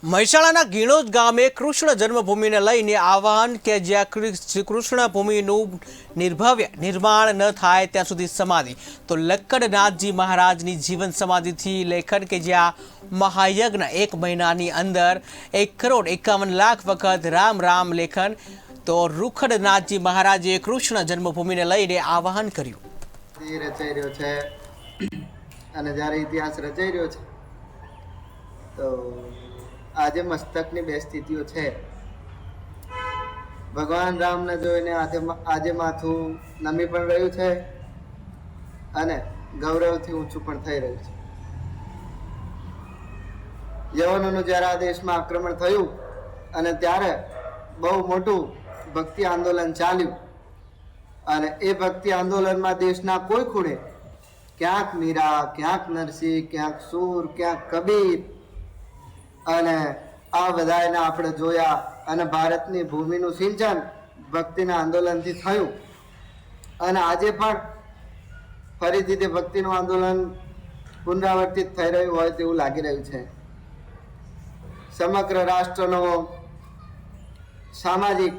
મહેસાણાના ગીણોજ ગામે કૃષ્ણ જન્મભૂમિને લઈને આહવાન કે જ્યાં કૃષ્ણ ભૂમિનું નિર્ભવ્ય નિર્માણ ન થાય ત્યાં સુધી સમાધિ તો લક્કડનાથજી મહારાજની જીવન સમાધિથી લેખન કે જ્યાં મહાયજ્ઞ 1 મહિનાની અંદર 1,51,00,000 વખત રામ રામ લેખન તો રૂખડનાથજી મહારાજે કૃષ્ણ જન્મભૂમિને લઈને આહવાન કર્યું રચાઈ રહ્યો છે અને જ્યારે ઇતિહાસ રચાઈ રહ્યો છે તો આજે મસ્તકની બે સ્થિતિઓ છે. ભગવાન રામને જોઈને આજે માથું નમી પણ રહ્યું છે અને ગૌરવથી ઊંચું પણ થઈ રહ્યું છે. યવનોનું જ્યારે આ દેશમાં આક્રમણ થયું અને ત્યારે બહુ મોટું ભક્તિ આંદોલન ચાલ્યું અને એ ભક્તિ આંદોલનમાં દેશના કોઈ ખૂણે ક્યાંક મીરા, ક્યાંક નરસિંહ, ક્યાંક સૂર, ક્યાંક કબીર અને આ બધાને આપણે જોયા અને ભારતની ભૂમિનું સિંચન ભક્તિના આંદોલનથી થયું અને આજે પણ ફરીથી તે ભક્તિનું આંદોલન પુનરાવર્તિત થઈ રહ્યું હોય તેવું લાગી રહ્યું છે. સમગ્ર રાષ્ટ્રનો સામાજિક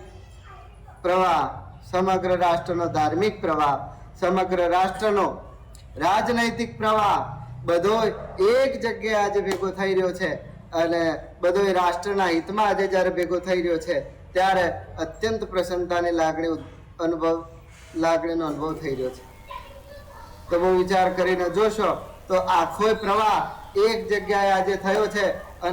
પ્રવાહ, સમગ્ર રાષ્ટ્રનો ધાર્મિક પ્રવાહ, સમગ્ર રાષ્ટ્રનો રાજનૈતિક પ્રવાહ બધો એક જગ્યાએ આજે ભેગો થઈ રહ્યો છે અને બધો રાષ્ટ્રના હિતમાં આજે જ્યારે ભેગો થઈ રહ્યો છે ત્યારે અત્યંત પ્રસન્નતાની લાગણીનો અનુભવ થઈ રહ્યો છે. તો બહુ વિચાર કરીને જોશો તો આખો પ્રવાહ એક જગ્યાએ આજે થયો છે